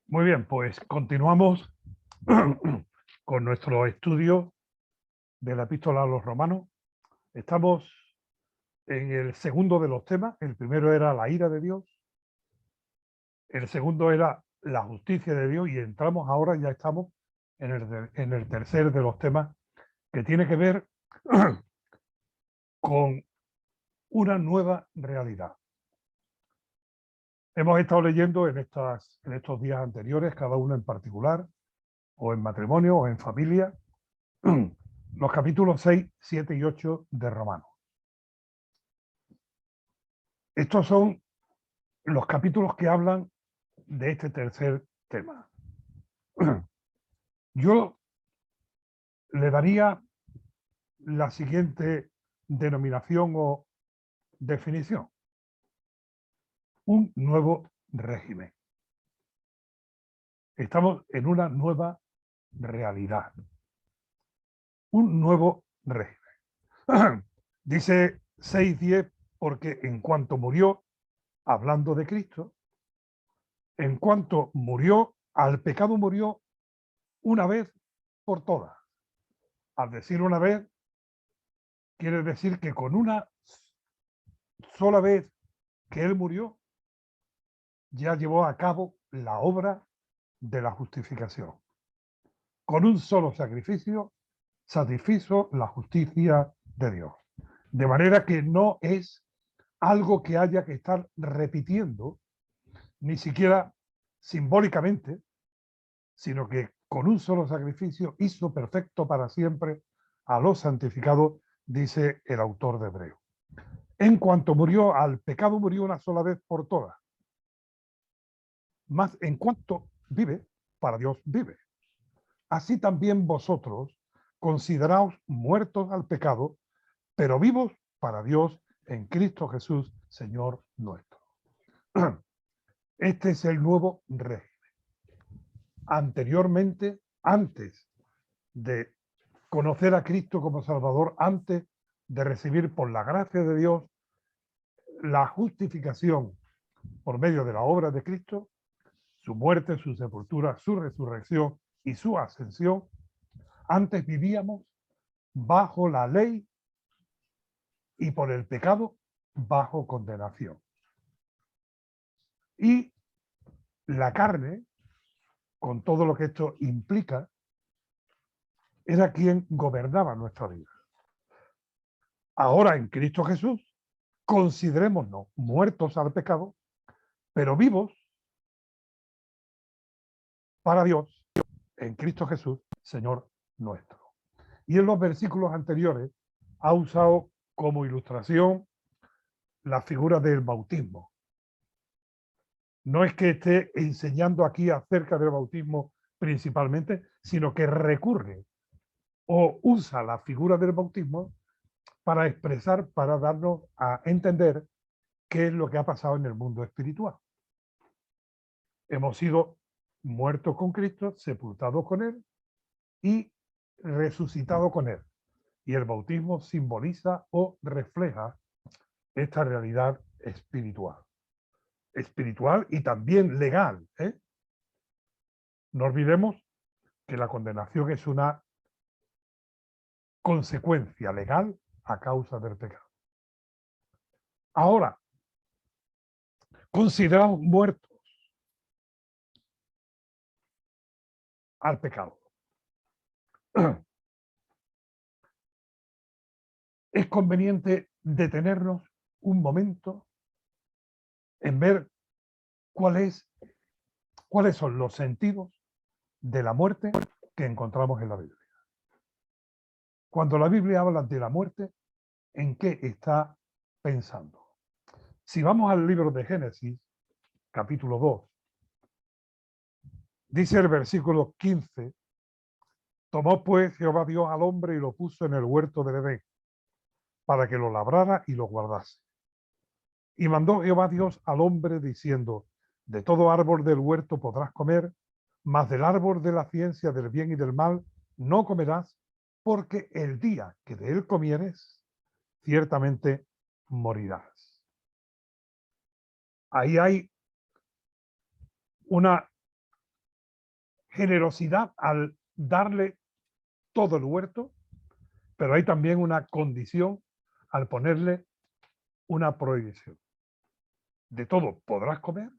Muy bien, pues continuamos con nuestro estudio de la Epístola a los Romanos. Estamos en el segundo de los temas. El primero era la ira de Dios, el segundo era la justicia de Dios y entramos ahora, ya estamos en el tercer de los temas, que tiene que ver con una nueva realidad. Hemos estado leyendo en estos días anteriores, cada uno en particular, o en matrimonio o en familia, los capítulos 6, 7 y 8 de Romanos. Estos son los capítulos que hablan de este tercer tema. Yo le daría la siguiente denominación o definición: un nuevo régimen. Estamos en una nueva realidad, un nuevo régimen. Dice 6:10, porque en cuanto murió, hablando de Cristo, en cuanto murió, al pecado murió una vez por todas. Al decir una vez, quiere decir que con una sola vez que él murió, ya llevó a cabo la obra de la justificación. Con un solo sacrificio, satisfizo la justicia de Dios. De manera que no es algo que haya que estar repitiendo, ni siquiera simbólicamente, sino que con un solo sacrificio hizo perfecto para siempre a los santificados, dice el autor de Hebreo. En cuanto murió al pecado, murió una sola vez por todas. Más en cuanto vive, para Dios vive. Así también vosotros consideraos muertos al pecado, pero vivos para Dios en Cristo Jesús, Señor nuestro. Este es el nuevo régimen. Anteriormente, antes de conocer a Cristo como Salvador, antes de recibir por la gracia de Dios la justificación por medio de la obra de Cristo, su muerte, su sepultura, su resurrección y su ascensión, antes vivíamos bajo la ley y por el pecado bajo condenación. Y la carne, con todo lo que esto implica, era quien gobernaba nuestra vida. Ahora en Cristo Jesús, considerémonos muertos al pecado, pero vivos para Dios en Cristo Jesús, Señor nuestro. Y en los versículos anteriores ha usado como ilustración la figura del bautismo. No es que esté enseñando aquí acerca del bautismo principalmente, sino que recurre o usa la figura del bautismo para expresar, para darnos a entender qué es lo que ha pasado en el mundo espiritual. Hemos sido muertos con Cristo, sepultados con Él y resucitados con Él. Y el bautismo simboliza o refleja esta realidad espiritual. Espiritual y también legal. No olvidemos que la condenación es una consecuencia legal a causa del pecado. Ahora, considerados muertos al pecado. Es conveniente detenernos un momento en ver cuáles son los sentidos de la muerte que encontramos en la Biblia. Cuando la Biblia habla de la muerte, ¿en qué está pensando? Si vamos al libro de Génesis, capítulo 2, dice el versículo 15, tomó pues Jehová Dios al hombre y lo puso en el huerto del Edén, para que lo labrara y lo guardase. Y mandó Jehová Dios al hombre diciendo, de todo árbol del huerto podrás comer, mas del árbol de la ciencia del bien y del mal no comerás, porque el día que de él comieres, ciertamente morirás. Ahí hay una generosidad al darle todo el huerto, pero hay también una condición al ponerle una prohibición. De todo podrás comer,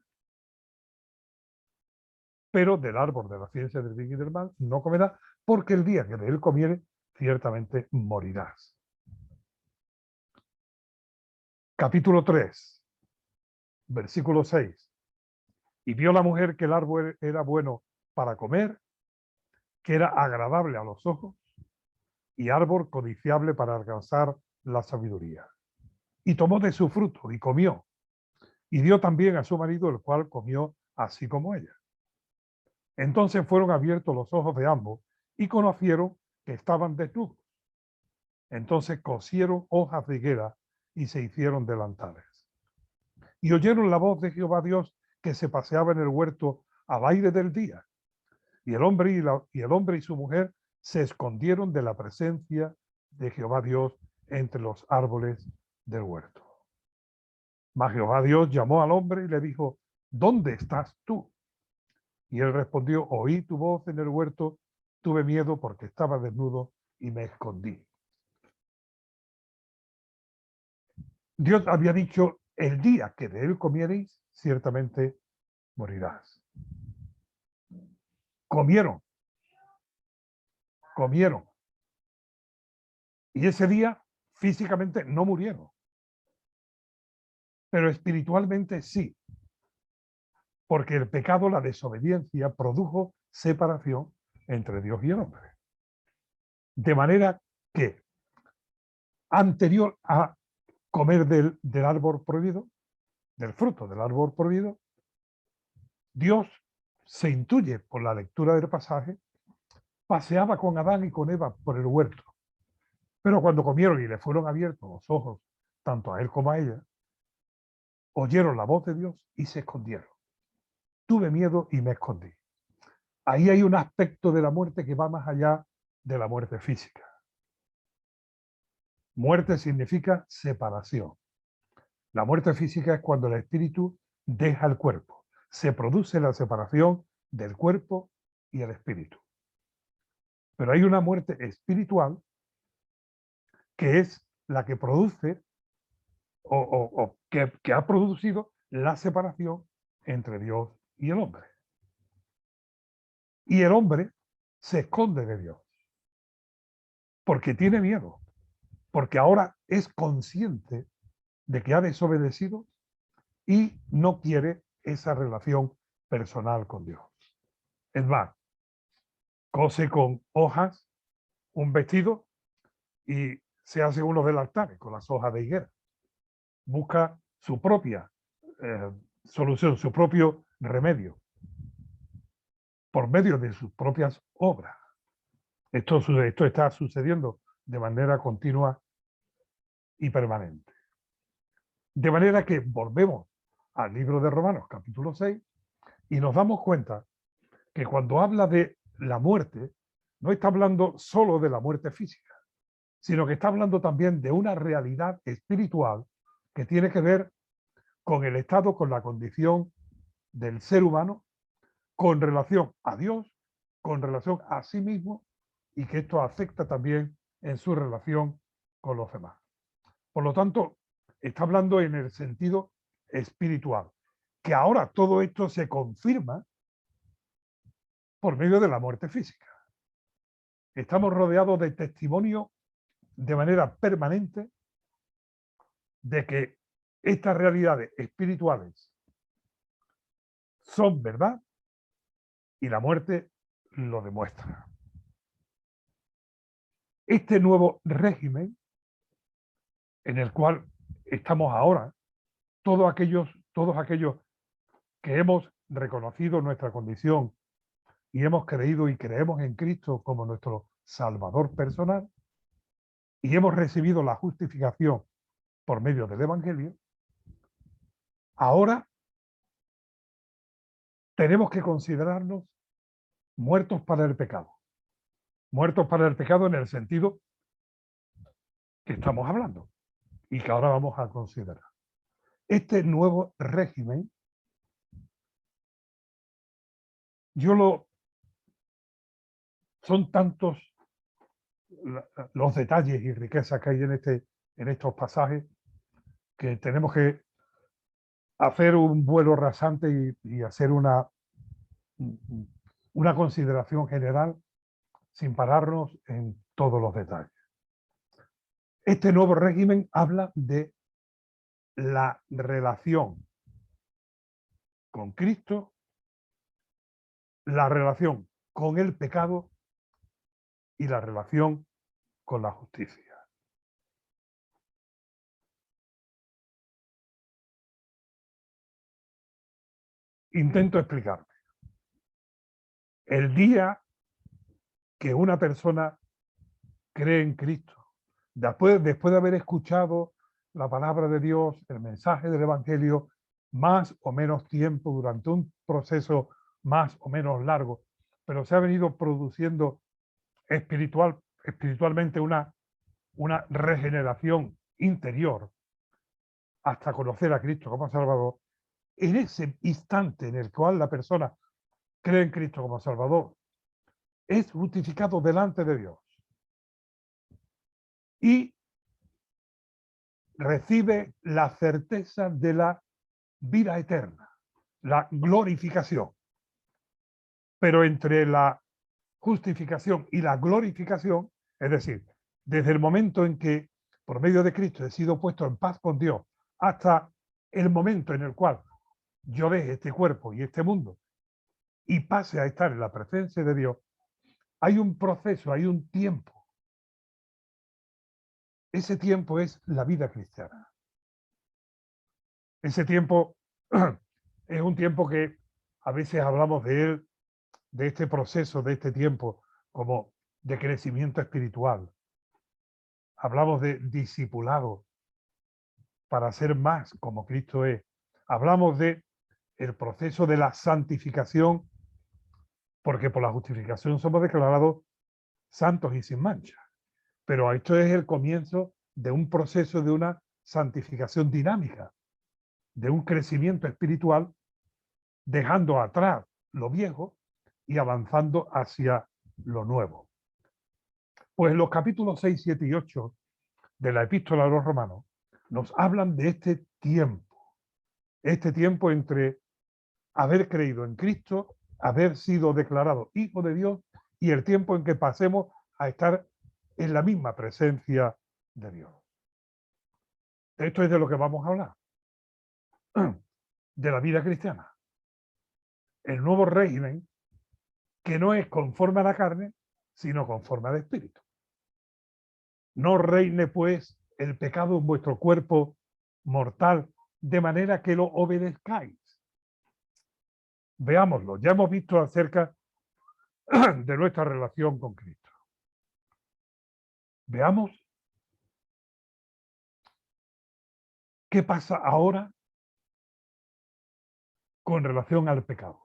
pero del árbol de la ciencia del bien y del mal no comerás, porque el día que de él comieres, ciertamente morirás. Capítulo 3, versículo 6. Y vio la mujer que el árbol era bueno para comer, que era agradable a los ojos y árbol codiciable para alcanzar la sabiduría. Y tomó de su fruto y comió, y dio también a su marido, el cual comió así como ella. Entonces fueron abiertos los ojos de ambos y conocieron que estaban desnudos. Entonces cosieron hojas de higuera y se hicieron delantales. Y oyeron la voz de Jehová Dios que se paseaba en el huerto al aire del día. Y el hombre y su mujer se escondieron de la presencia de Jehová Dios entre los árboles del huerto. Mas Jehová Dios llamó al hombre y le dijo: ¿dónde estás tú? Y él respondió: oí tu voz en el huerto, tuve miedo porque estaba desnudo y me escondí. Dios había dicho: el día que de él comiereis, ciertamente morirás. Comieron. Y ese día físicamente no murieron, pero espiritualmente sí, porque el pecado, la desobediencia, produjo separación entre Dios y el hombre. De manera que, anterior a comer del árbol prohibido, del fruto del árbol prohibido, Dios, se intuye por la lectura del pasaje, paseaba con Adán y con Eva por el huerto. Pero cuando comieron y le fueron abiertos los ojos, tanto a él como a ella, oyeron la voz de Dios y se escondieron. Tuve miedo y me escondí. Ahí hay un aspecto de la muerte que va más allá de la muerte física. Muerte significa separación. La muerte física es cuando el espíritu deja el cuerpo. Se produce la separación del cuerpo y el espíritu. Pero hay una muerte espiritual que es la que produce que ha producido la separación entre Dios y el hombre. Y el hombre se esconde de Dios porque tiene miedo, porque ahora es consciente de que ha desobedecido y no quiere esa relación personal con Dios. Es más, cose con hojas un vestido y se hace uno del altar con las hojas de higuera. Busca su propia solución, su propio remedio, por medio de sus propias obras. Esto está sucediendo de manera continua y permanente. De manera que volvemos al libro de Romanos, capítulo 6, y nos damos cuenta que cuando habla de la muerte, no está hablando solo de la muerte física, sino que está hablando también de una realidad espiritual que tiene que ver con el estado, con la condición del ser humano, con relación a Dios, con relación a sí mismo, y que esto afecta también en su relación con los demás. Por lo tanto, está hablando en el sentido espiritual, que ahora todo esto se confirma por medio de la muerte física. Estamos rodeados de testimonio de manera permanente de que estas realidades espirituales son verdad y la muerte lo demuestra. Este nuevo régimen en el cual estamos ahora, todos aquellos que hemos reconocido nuestra condición y hemos creído y creemos en Cristo como nuestro Salvador personal y hemos recibido la justificación por medio del Evangelio, ahora tenemos que considerarnos muertos para el pecado. Muertos para el pecado en el sentido que estamos hablando y que ahora vamos a considerar. Este nuevo régimen, yo lo Son tantos los detalles y riquezas que hay en estos pasajes que tenemos que hacer un vuelo rasante y hacer una consideración general sin pararnos en todos los detalles. Este nuevo régimen habla de la relación con Cristo, la relación con el pecado y la relación con la justicia. Intento explicarme. El día que una persona cree en Cristo, después de haber escuchado la palabra de Dios, el mensaje del Evangelio, más o menos tiempo, durante un proceso más o menos largo, pero se ha venido produciendo espiritualmente una regeneración interior hasta conocer a Cristo como Salvador. En ese instante en el cual la persona cree en Cristo como Salvador, es justificado delante de Dios y recibe la certeza de la vida eterna, la glorificación. Pero entre la justificación y la glorificación, es decir, desde el momento en que por medio de Cristo he sido puesto en paz con Dios hasta el momento en el cual yo deje este cuerpo y este mundo y pase a estar en la presencia de Dios, hay un proceso, hay un tiempo. Ese tiempo es la vida cristiana. Ese tiempo es un tiempo que a veces hablamos de él, de este proceso, de este tiempo, como de crecimiento espiritual. Hablamos de discipulado para ser más como Cristo es. Hablamos de el proceso de la santificación, porque por la justificación somos declarados santos y sin mancha. Pero esto es el comienzo de un proceso de una santificación dinámica, de un crecimiento espiritual, dejando atrás lo viejo y avanzando hacia lo nuevo. Pues los capítulos 6, 7 y 8 de la Epístola a los Romanos nos hablan de este tiempo entre haber creído en Cristo, haber sido declarado hijo de Dios y el tiempo en que pasemos a estar en la misma presencia de Dios. Esto es de lo que vamos a hablar, de la vida cristiana. El nuevo régimen que no es conforme a la carne, sino conforme al Espíritu. No reine, pues, el pecado en vuestro cuerpo mortal, de manera que lo obedezcáis. Veámoslo. Ya hemos visto acerca de nuestra relación con Cristo. Veamos qué pasa ahora con relación al pecado.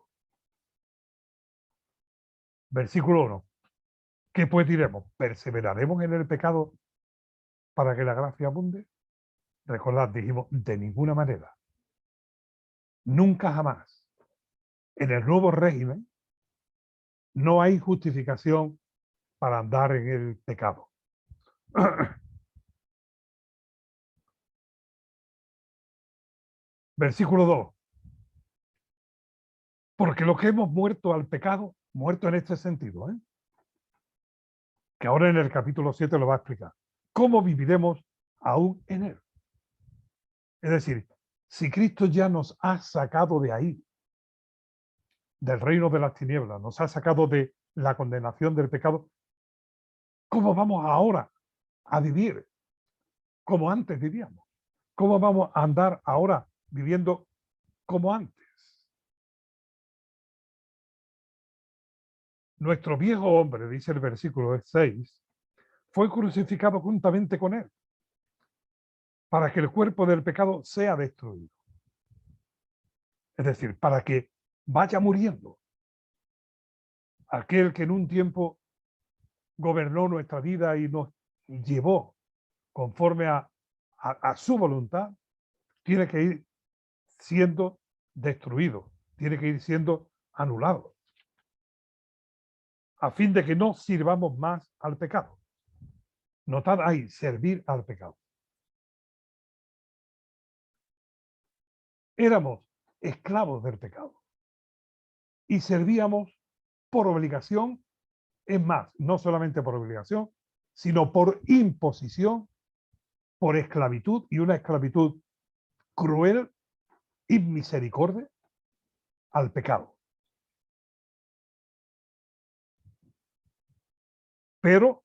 Versículo 1. ¿Qué pues diremos? ¿Perseveraremos en el pecado para que la gracia abunde? Recordad, dijimos, de ninguna manera. Nunca jamás. En el nuevo régimen no hay justificación para andar en el pecado. Versículo 2. Porque lo que hemos muerto al pecado, muerto en este sentido, que ahora en el capítulo 7 lo va a explicar, ¿cómo viviremos aún en él? Es decir, si Cristo ya nos ha sacado de ahí, del reino de las tinieblas, nos ha sacado de la condenación del pecado, ¿cómo vamos ahora a vivir como antes vivíamos? ¿Cómo vamos a andar ahora viviendo como antes? Nuestro viejo hombre, dice el versículo 6, fue crucificado juntamente con él, para que el cuerpo del pecado sea destruido. Es decir, para que vaya muriendo aquel que en un tiempo gobernó nuestra vida y nos llevó conforme a su voluntad, tiene que ir siendo destruido, tiene que ir siendo anulado. a fin de que no sirvamos más al pecado. Notad ahí, servir al pecado. Éramos esclavos del pecado y servíamos por obligación, es más, no solamente por obligación, sino por imposición, por esclavitud, y una esclavitud cruel y misericordia al pecado. Pero,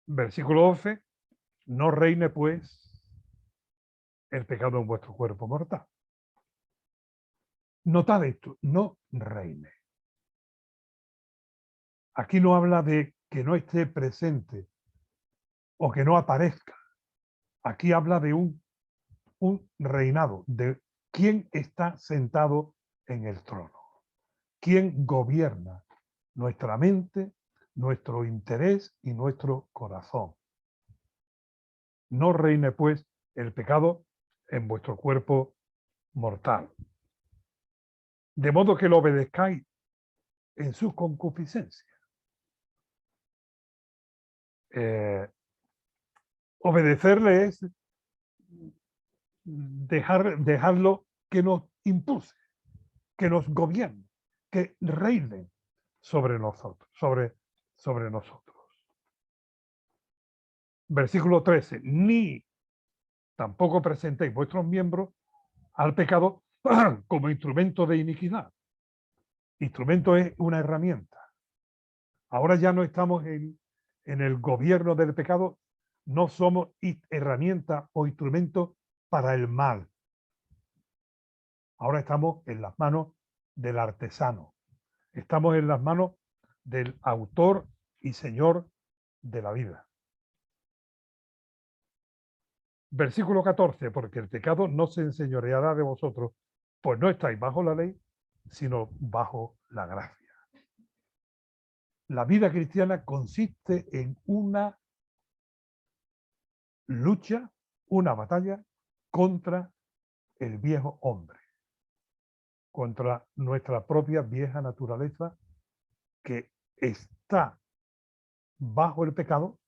versículo 12, no reine pues el pecado en vuestro cuerpo mortal. Notad esto, no reine. Aquí no habla de que no esté presente o que no aparezca. Aquí habla de un reinado, de quién está sentado en el trono, quién gobierna nuestra mente, nuestro interés y nuestro corazón. No reine pues el pecado en vuestro cuerpo mortal, de modo que lo obedezcáis en su concupiscencia. Obedecerle es dejarlo que nos impulse, que nos gobierne, que reine sobre nosotros, sobre nosotros. Versículo 13, ni tampoco presentéis vuestros miembros al pecado como instrumento de iniquidad. Instrumento es una herramienta. Ahora ya no estamos en el gobierno del pecado, no somos herramienta o instrumento para el mal. Ahora estamos en las manos del artesano. Estamos en las manos del autor y señor de la vida. Versículo 14, porque el pecado no se enseñoreará de vosotros, pues no estáis bajo la ley, sino bajo la gracia. La vida cristiana consiste en una lucha, una batalla contra el viejo hombre, contra nuestra propia vieja naturaleza que está bajo el pecado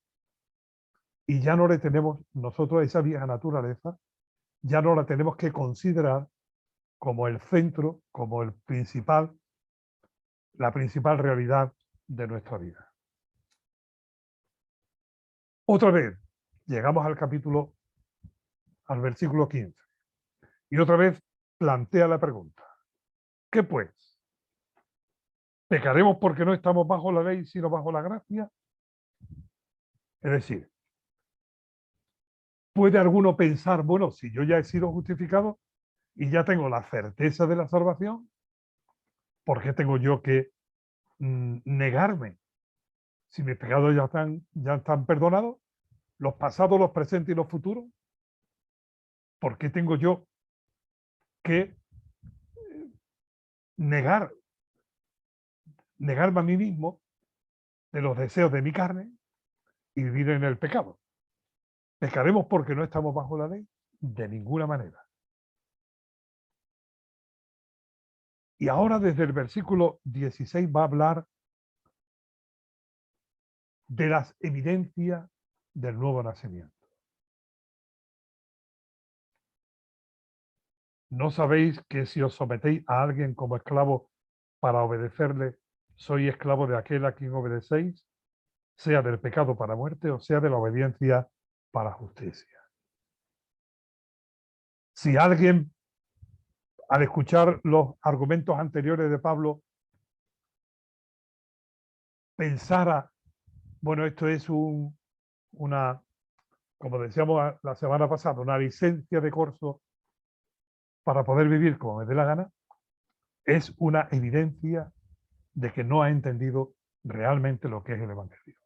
y ya no le tenemos nosotros esa vieja naturaleza, ya no la tenemos que considerar como el centro, como el principal, la principal realidad de nuestra vida. Otra vez, llegamos al versículo 15, y otra vez plantea la pregunta: ¿qué pues? ¿Pecaremos porque no estamos bajo la ley, sino bajo la gracia? Es decir, ¿puede alguno pensar, bueno, si yo ya he sido justificado y ya tengo la certeza de la salvación, ¿por qué tengo yo que negarme? Si mis pecados ya están perdonados, los pasados, los presentes y los futuros, ¿por qué tengo yo que negarme a mí mismo de los deseos de mi carne y vivir en el pecado? ¿Pecaremos porque no estamos bajo la ley? De ninguna manera. Y ahora desde el versículo 16 va a hablar de las evidencias del nuevo nacimiento. ¿No sabéis que si os sometéis a alguien como esclavo para obedecerle, sois esclavo de aquel a quien obedecéis, sea del pecado para muerte o sea de la obediencia para justicia? Si alguien, al escuchar los argumentos anteriores de Pablo, pensara, bueno, esto es una, como decíamos la semana pasada, una licencia de corso para poder vivir como me dé la gana, es una evidencia de que no ha entendido realmente lo que es el Evangelio.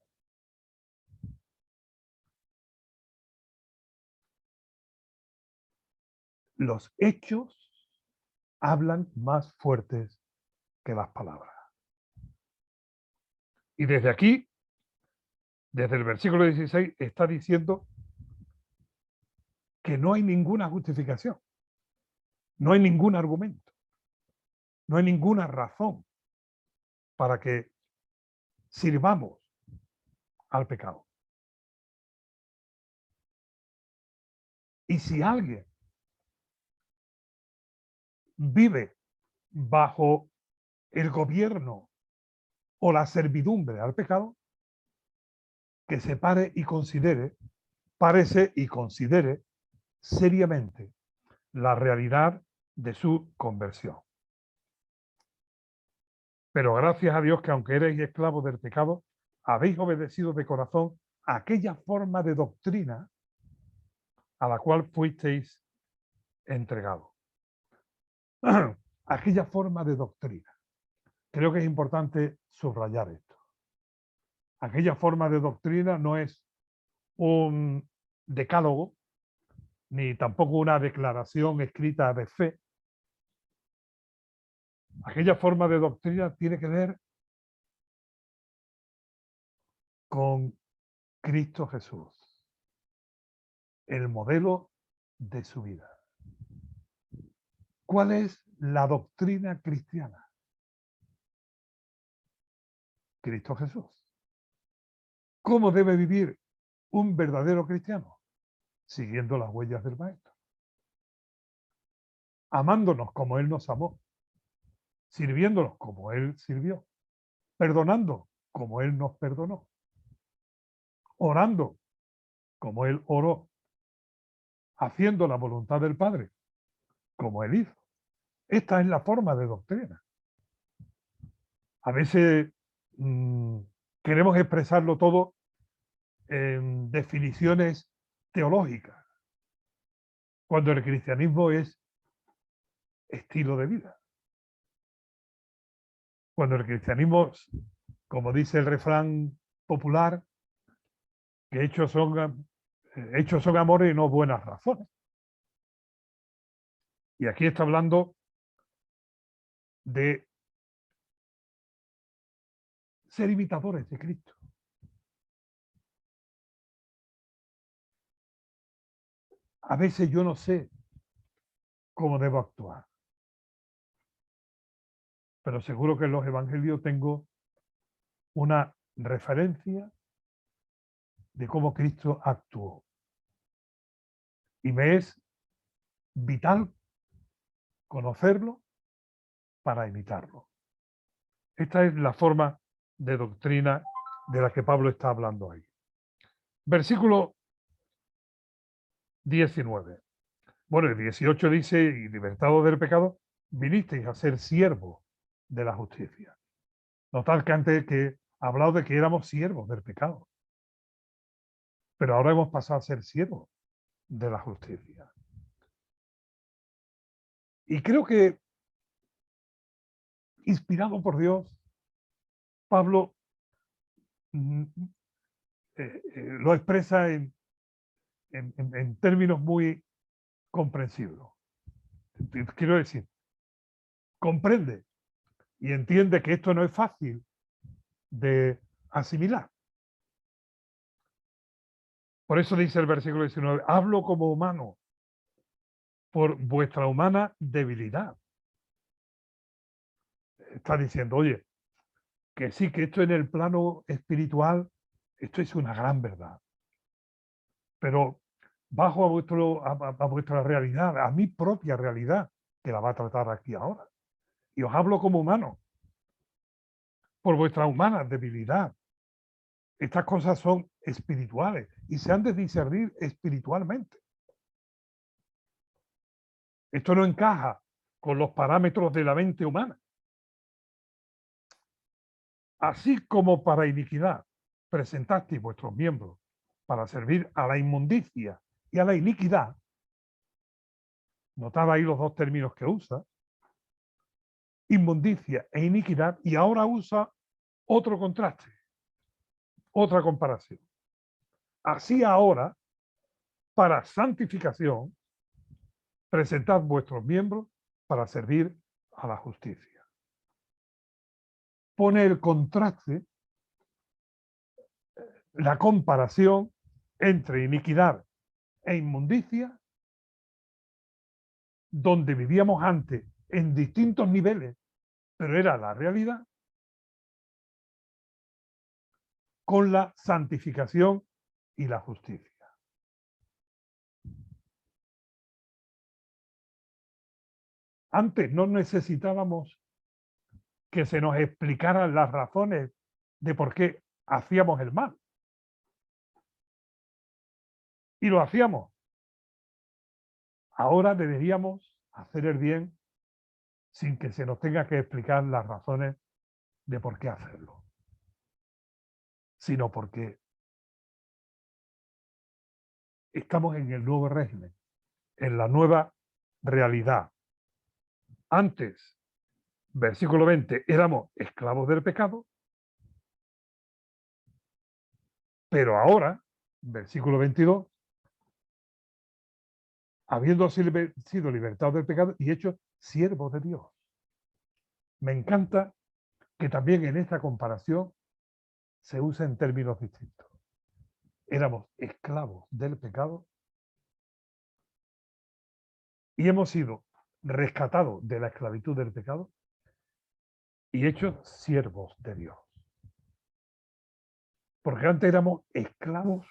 Los hechos hablan más fuertes que las palabras. Y desde aquí, desde el versículo 16, está diciendo que no hay ninguna justificación, no hay ningún argumento, no hay ninguna razón para que sirvamos al pecado. Y si alguien vive bajo el gobierno o la servidumbre al pecado, que se pare y considere, párese y considere seriamente la realidad de su conversión. Pero gracias a Dios que aunque erais esclavos del pecado, habéis obedecido de corazón aquella forma de doctrina a la cual fuisteis entregados. Aquella forma de doctrina. Creo que es importante subrayar esto. Aquella forma de doctrina no es un decálogo, ni tampoco una declaración escrita de fe. Aquella forma de doctrina tiene que ver con Cristo Jesús, el modelo de su vida. ¿Cuál es la doctrina cristiana? Cristo Jesús. ¿Cómo debe vivir un verdadero cristiano? Siguiendo las huellas del Maestro. Amándonos como Él nos amó. Sirviéndonos como Él sirvió. Perdonando como Él nos perdonó. Orando como Él oró. Haciendo la voluntad del Padre como Él hizo. Esta es la forma de doctrina. A veces queremos expresarlo todo en definiciones teológicas, cuando el cristianismo es estilo de vida. Cuando el cristianismo, como dice el refrán popular, que hechos son amores y no buenas razones. Y aquí está hablando de ser imitadores de Cristo. A veces yo no sé cómo debo actuar, pero seguro que en los evangelios tengo una referencia de cómo Cristo actuó. Y me es vital conocerlo para imitarlo. Esta es la forma de doctrina de la que Pablo está hablando ahí. Versículo 19. Bueno, el 18 dice, y libertados del pecado, vinisteis a ser siervos de la justicia. Notad que antes que ha hablado de que éramos siervos del pecado, pero ahora hemos pasado a ser siervos de la justicia. Y creo que, inspirado por Dios, Pablo lo expresa en términos muy comprensibles. Quiero decir, comprende y entiende que esto no es fácil de asimilar. Por eso dice el versículo 19, hablo como humano por vuestra humana debilidad. Está diciendo, oye, que sí, que esto en el plano espiritual, esto es una gran verdad. Pero bajo a vuestra realidad, a mi propia realidad, que la va a tratar aquí ahora. Y os hablo como humano, por vuestra humana debilidad. Estas cosas son espirituales y se han de discernir espiritualmente. Esto no encaja con los parámetros de la mente humana. Así como para iniquidad presentasteis vuestros miembros para servir a la inmundicia y a la iniquidad, notad ahí los dos términos que usa, inmundicia e iniquidad, y ahora usa otro contraste, otra comparación. Así ahora, para santificación, presentad vuestros miembros para servir a la justicia. Pone el contraste, la comparación entre iniquidad e inmundicia, donde vivíamos antes en distintos niveles, pero era la realidad, con la santificación y la justicia. Antes no necesitábamos que se nos explicaran las razones de por qué hacíamos el mal. Y lo hacíamos. Ahora deberíamos hacer el bien sin que se nos tenga que explicar las razones de por qué hacerlo, sino porque estamos en el nuevo régimen, en la nueva realidad. Antes, versículo 20, éramos esclavos del pecado, pero ahora, versículo 22, habiendo sido libertados del pecado y hechos siervos de Dios. Me encanta que también en esta comparación se usen términos distintos. Éramos esclavos del pecado y hemos sido rescatados de la esclavitud del pecado y hechos siervos de Dios. Porque antes éramos esclavos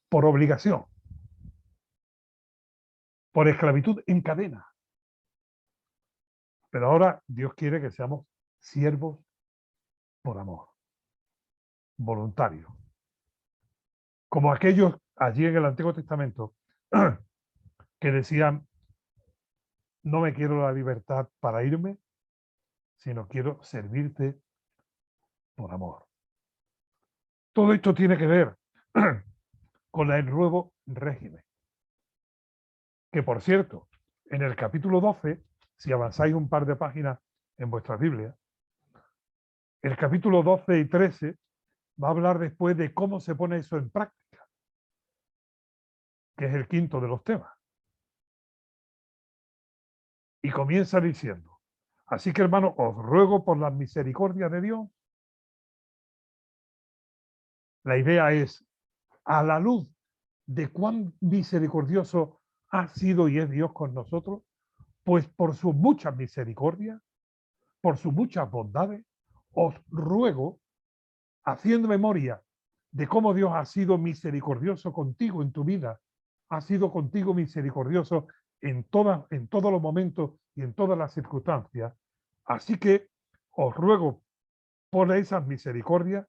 por obligación, por esclavitud en cadena. Pero ahora Dios quiere que seamos siervos por amor, voluntarios. Como aquellos allí en el Antiguo Testamento que decían, no me quiero la libertad para irme, sino quiero servirte por amor. Todo esto tiene que ver con el nuevo régimen. Que por cierto, en el capítulo 12, si avanzáis un par de páginas en vuestra Biblia, el capítulo 12 y 13 va a hablar después de cómo se pone eso en práctica, que es el quinto de los temas. Y comienza diciendo, así que hermanos, os ruego por la misericordia de Dios. La idea es, a la luz de cuán misericordioso ha sido y es Dios con nosotros, pues por su mucha misericordia, por sus muchas bondades, os ruego, haciendo memoria de cómo Dios ha sido misericordioso contigo en tu vida, ha sido contigo misericordioso en todos los momentos y en todas las circunstancias. Así que os ruego por esas misericordias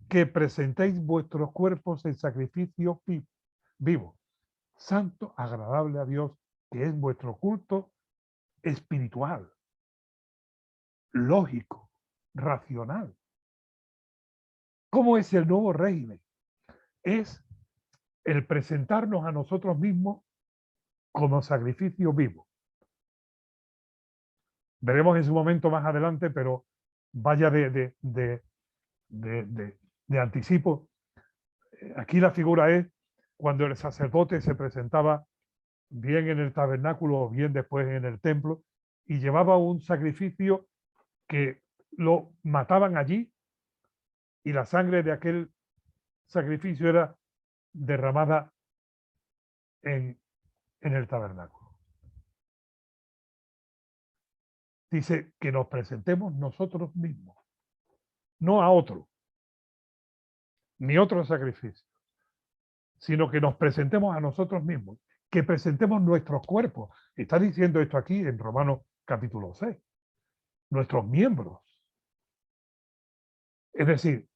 que presentéis vuestros cuerpos en sacrificio vivo, santo, agradable a Dios, que es vuestro culto espiritual, lógico, racional. ¿Cómo es el nuevo régimen? Es el presentarnos a nosotros mismos como sacrificio vivo. Veremos en su momento más adelante, pero vaya de anticipo. Aquí la figura es cuando el sacerdote se presentaba bien en el tabernáculo o bien después en el templo y llevaba un sacrificio que lo mataban allí y la sangre de aquel sacrificio era derramada en el tabernáculo. Dice que nos presentemos nosotros mismos, no a otro, ni otro sacrificio, sino que nos presentemos a nosotros mismos, que presentemos nuestros cuerpos. Está diciendo esto aquí en Romanos capítulo 6, nuestros miembros. Es decir,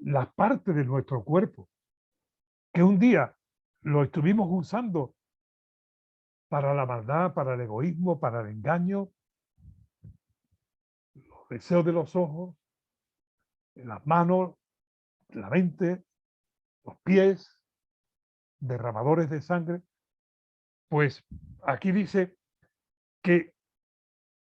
la parte de nuestro cuerpo que un día lo estuvimos usando para la maldad, para el egoísmo, para el engaño, los deseos de los ojos, las manos, la mente, los pies, derramadores de sangre. Pues aquí dice que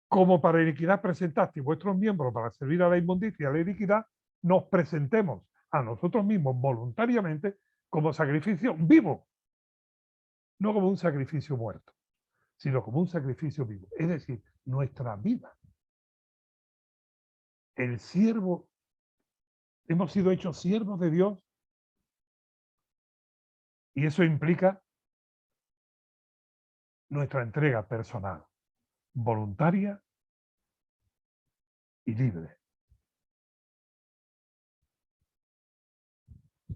como para iniquidad presentasteis vuestros miembros para servir a la inmundicia y a la iniquidad, nos presentemos a nosotros mismos voluntariamente como sacrificio vivo, no como un sacrificio muerto, sino como un sacrificio vivo, es decir, nuestra vida. El siervo, hemos sido hechos siervos de Dios y eso implica nuestra entrega personal, voluntaria y libre.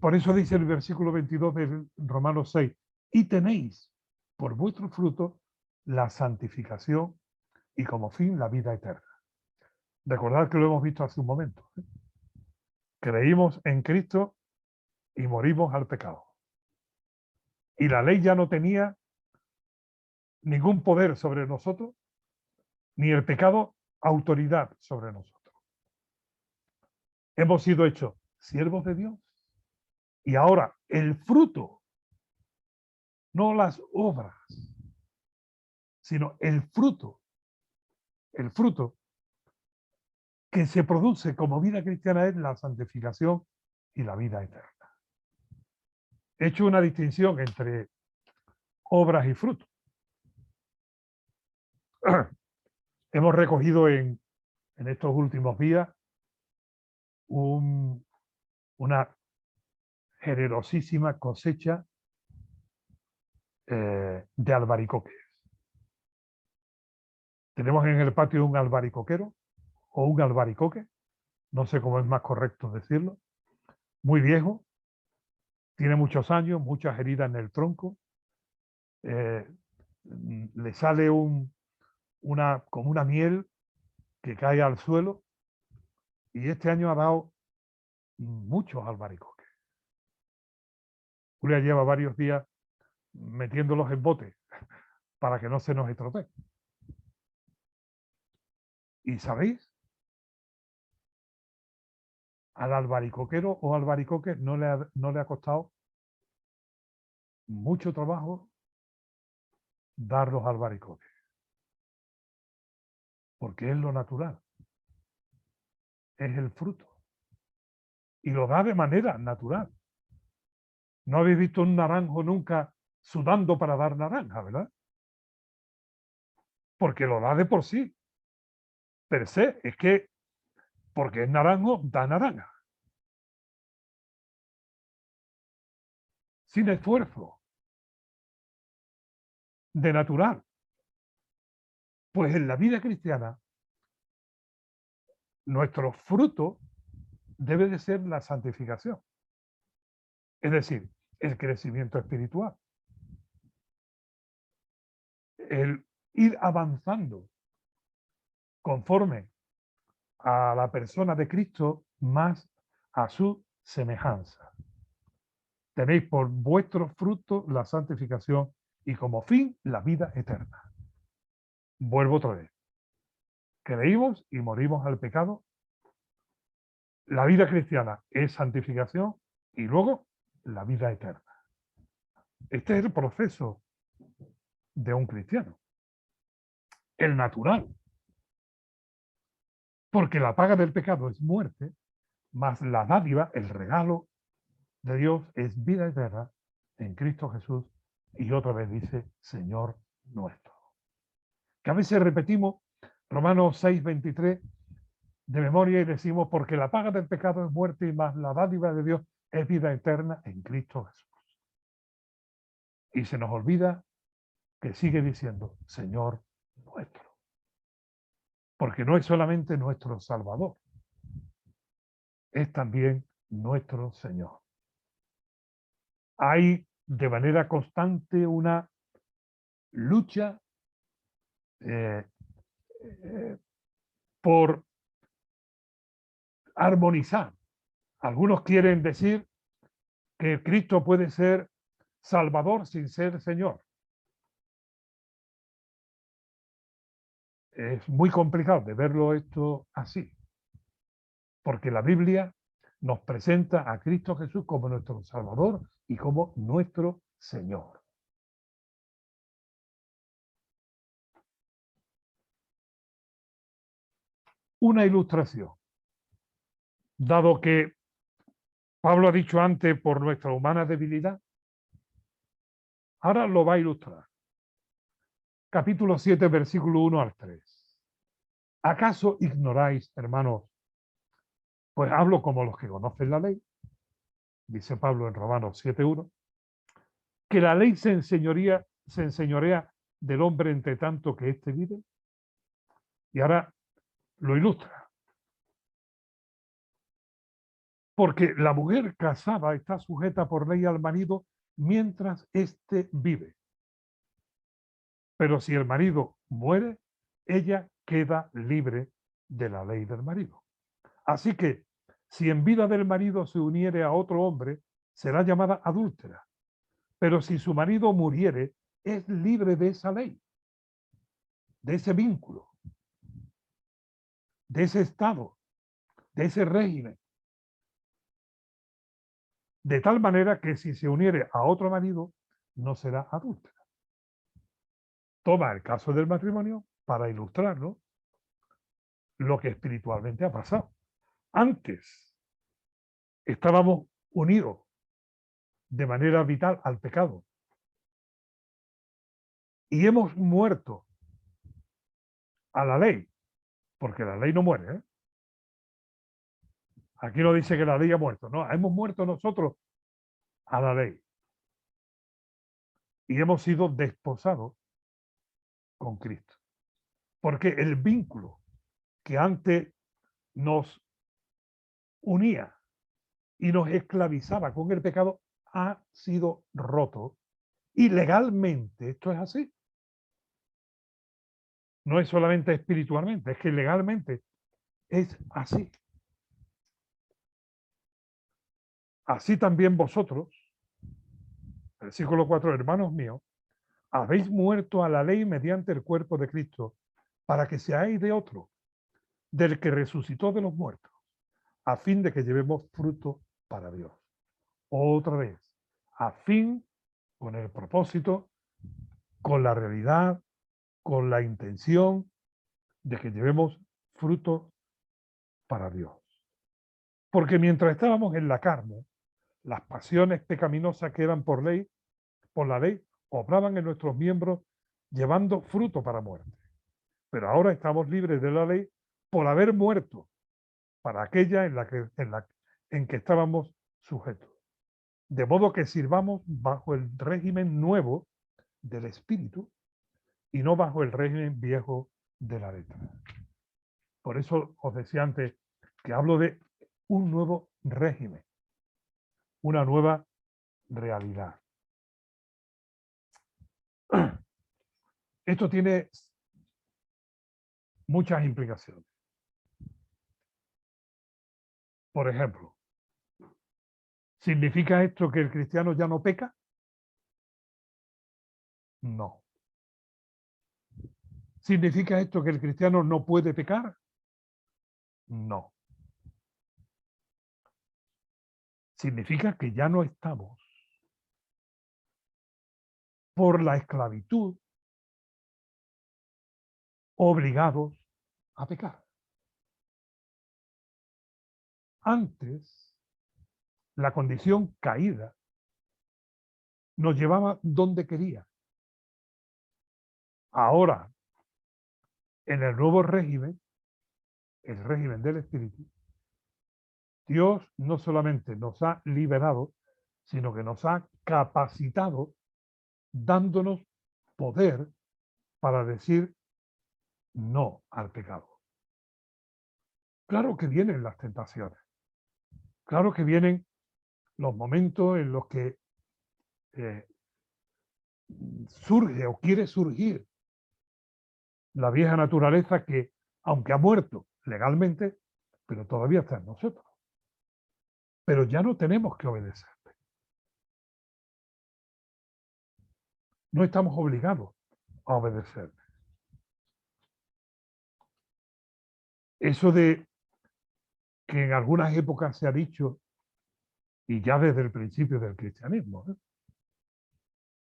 Por eso dice el versículo 22 de Romanos 6, y tenéis por vuestro fruto la santificación y como fin la vida eterna. Recordad que lo hemos visto hace un momento. Creímos en Cristo y morimos al pecado. Y la ley ya no tenía ningún poder sobre nosotros, ni el pecado autoridad sobre nosotros. Hemos sido hechos siervos de Dios. Y ahora el fruto, no las obras, sino el fruto que se produce como vida cristiana es la santificación y la vida eterna. He hecho una distinción entre obras y frutos. Hemos recogido en estos últimos días una generosísima cosecha de albaricoques. Tenemos en el patio un albaricoquero o un albaricoque, no sé cómo es más correcto decirlo, muy viejo, tiene muchos años, muchas heridas en el tronco, le sale como una miel que cae al suelo y este año ha dado muchos albaricoques. Julia lleva varios días metiéndolos en botes para que no se nos estropeen. ¿Y sabéis? Al albaricoquero o albaricoque no le ha costado mucho trabajo dar los albaricoques, porque es lo natural, es el fruto, y lo da de manera natural. No habéis visto un naranjo nunca sudando para dar naranja, ¿verdad? Porque lo da de por sí, per se, es que porque es naranjo, da naranja. Sin esfuerzo, de natural. Pues en la vida cristiana, nuestro fruto debe de ser la santificación. Es decir, el crecimiento espiritual. El ir avanzando conforme a la persona de Cristo más a su semejanza. Tenéis por vuestro fruto la santificación y como fin la vida eterna. Vuelvo otra vez. Creímos y morimos al pecado. La vida cristiana es santificación y luego la vida eterna. Este es el proceso de un cristiano. El natural. Porque la paga del pecado es muerte, más la dádiva, el regalo de Dios es vida eterna en Cristo Jesús. Y otra vez dice, Señor nuestro. Que a veces repetimos Romanos 6:23 de memoria y decimos, porque la paga del pecado es muerte y más la dádiva de Dios es vida eterna en Cristo Jesús. Y se nos olvida que sigue diciendo, Señor nuestro. Porque no es solamente nuestro Salvador, es también nuestro Señor. Hay de manera constante una lucha por armonizar. Algunos quieren decir que Cristo puede ser Salvador sin ser Señor. Es muy complicado de verlo esto así, porque la Biblia nos presenta a Cristo Jesús como nuestro Salvador y como nuestro Señor. Una ilustración, dado que Pablo ha dicho antes por nuestra humana debilidad, ahora lo va a ilustrar. Capítulo 7, versículo 1 al 3. ¿Acaso ignoráis, hermanos? Pues hablo como los que conocen la ley, dice Pablo en Romanos 7:1, que la ley se enseñorea del hombre entre tanto que éste vive. Y ahora lo ilustra. Porque la mujer casada está sujeta por ley al marido mientras éste vive. Pero si el marido muere, ella queda libre de la ley del marido. Así que, si en vida del marido se uniere a otro hombre, será llamada adúltera. Pero si su marido muriere, es libre de esa ley, de ese vínculo, de ese estado, de ese régimen. De tal manera que si se uniere a otro marido, no será adúltera. Toma el caso del matrimonio para ilustrarnos lo que espiritualmente ha pasado. Antes estábamos unidos de manera vital al pecado y hemos muerto a la ley, porque la ley no muere, ¿eh? Aquí no dice que la ley ha muerto, no, hemos muerto nosotros a la ley y hemos sido desposados con Cristo. Porque el vínculo que antes nos unía y nos esclavizaba con el pecado ha sido roto. Y legalmente esto es así. No es solamente espiritualmente, es que legalmente es así. Así también vosotros, versículo 4, hermanos míos, habéis muerto a la ley mediante el cuerpo de Cristo, para que seáis de otro, del que resucitó de los muertos, a fin de que llevemos fruto para Dios. Otra vez, a fin, con el propósito, con la realidad, con la intención de que llevemos fruto para Dios. Porque mientras estábamos en la carne, las pasiones pecaminosas que eran por la ley, obraban en nuestros miembros llevando fruto para muerte. Pero ahora estamos libres de la ley por haber muerto para aquella en que estábamos sujetos. De modo que sirvamos bajo el régimen nuevo del espíritu y no bajo el régimen viejo de la letra. Por eso os decía antes que hablo de un nuevo régimen, una nueva realidad. Esto tiene muchas implicaciones. Por ejemplo, ¿significa esto que el cristiano ya no peca? No. ¿Significa esto que el cristiano no puede pecar? No. Significa que ya no estamos por la esclavitud obligados a pecar. Antes, la condición caída nos llevaba donde quería. Ahora, en el nuevo régimen, el régimen del Espíritu, Dios no solamente nos ha liberado, sino que nos ha capacitado, dándonos poder para decir no al pecado. Claro que vienen las tentaciones, claro que vienen los momentos en los que surge o quiere surgir la vieja naturaleza que, aunque ha muerto legalmente, pero todavía está en nosotros. Pero ya no tenemos que obedecer. No estamos obligados a obedecer. Eso de que en algunas épocas se ha dicho, y ya desde el principio del cristianismo,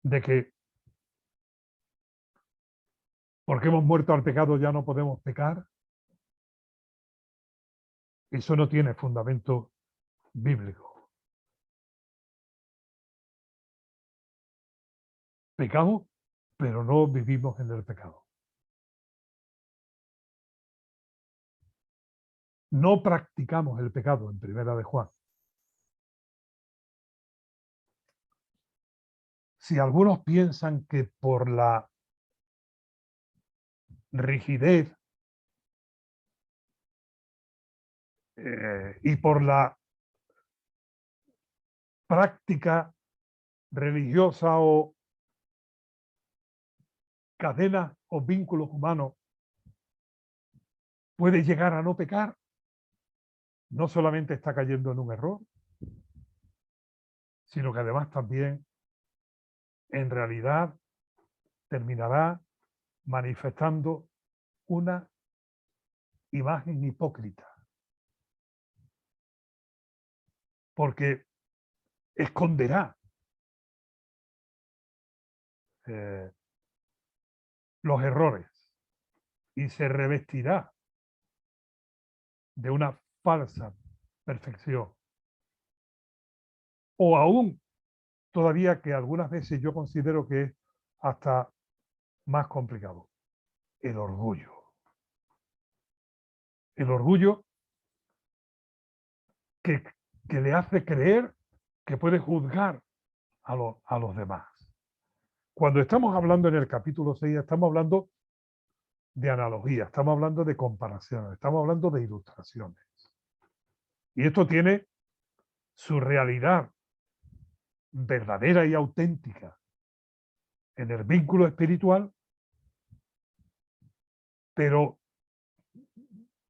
de que porque hemos muerto al pecado ya no podemos pecar, eso no tiene fundamento bíblico. Pecamos, pero no vivimos en el pecado. No practicamos el pecado en Primera de Juan. Si algunos piensan que por la rigidez y por la práctica religiosa o cadenas o vínculos humanos puede llegar a no pecar, no solamente está cayendo en un error, sino que además también en realidad terminará manifestando una imagen hipócrita, porque esconderá los errores y se revestirá de una falsa perfección. O aún todavía, que algunas veces yo considero que es hasta más complicado, el orgullo. El orgullo que, que le hace creer que puede juzgar a los demás. Cuando estamos hablando en el capítulo 6, estamos hablando de analogía, estamos hablando de comparaciones, estamos hablando de ilustraciones. Y esto tiene su realidad verdadera y auténtica en el vínculo espiritual, pero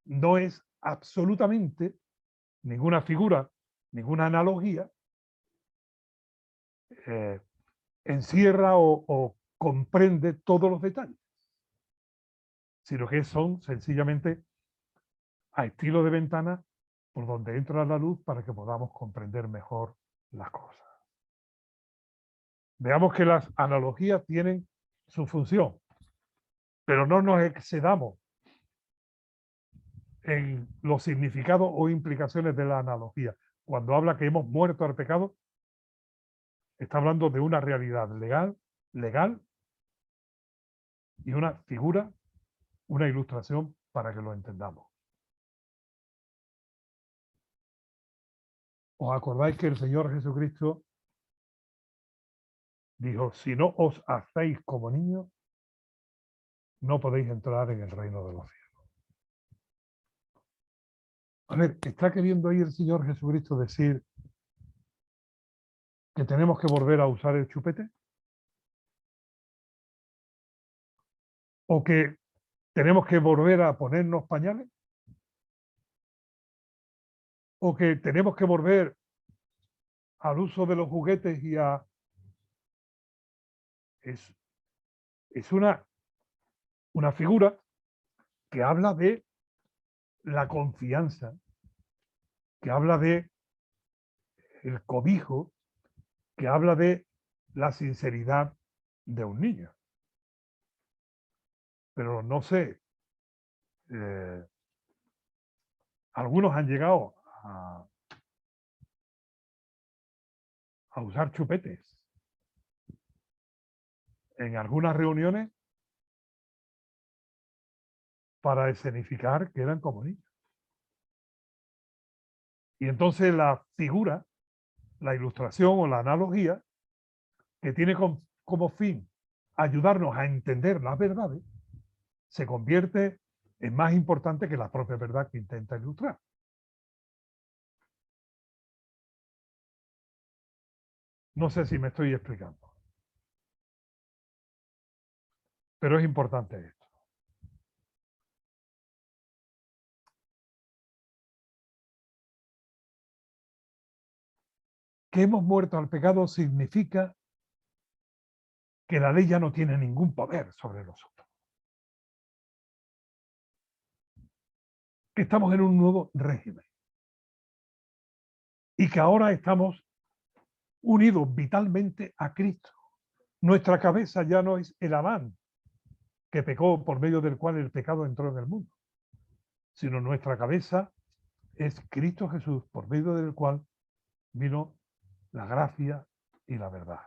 no es absolutamente ninguna figura, ninguna analogía encierra o comprende todos los detalles, sino que son sencillamente a estilo de ventana por donde entra la luz para que podamos comprender mejor las cosas. Veamos que las analogías tienen su función, pero no nos excedamos en los significados o implicaciones de la analogía. Cuando habla que hemos muerto al pecado, está hablando de una realidad legal y una figura, una ilustración para que lo entendamos. ¿Os acordáis que el Señor Jesucristo dijo, si no os hacéis como niños, no podéis entrar en el reino de los cielos? A ver, ¿está queriendo ahí el Señor Jesucristo decir que tenemos que volver a usar el chupete? ¿O que tenemos que volver a ponernos pañales? ¿O que tenemos que volver al uso de los juguetes y a... Es una figura que habla de la confianza, que habla de el cobijo, que habla de la sinceridad de un niño. Pero no sé, algunos han llegado a usar chupetes en algunas reuniones para escenificar que eran como niños. Y entonces la figura, la ilustración o la analogía, que tiene como fin ayudarnos a entender las verdades, se convierte en más importante que la propia verdad que intenta ilustrar. No sé si me estoy explicando, pero es importante esto. Que hemos muerto al pecado significa que la ley ya no tiene ningún poder sobre nosotros. Que estamos en un nuevo régimen. Y que ahora estamos unidos vitalmente a Cristo. Nuestra cabeza ya no es el Adán, que pecó, por medio del cual el pecado entró en el mundo, sino nuestra cabeza es Cristo Jesús, por medio del cual vino la gracia y la verdad.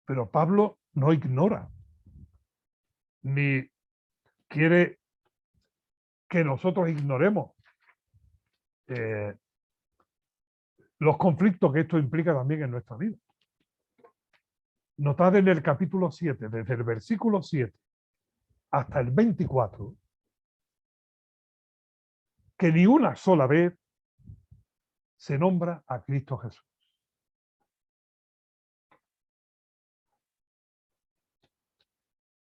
Pero Pablo no ignora, ni quiere que nosotros ignoremos los conflictos que esto implica también en nuestra vida. Notad en el capítulo 7, desde el versículo 7 hasta el 24, que ni una sola vez se nombra a Cristo Jesús.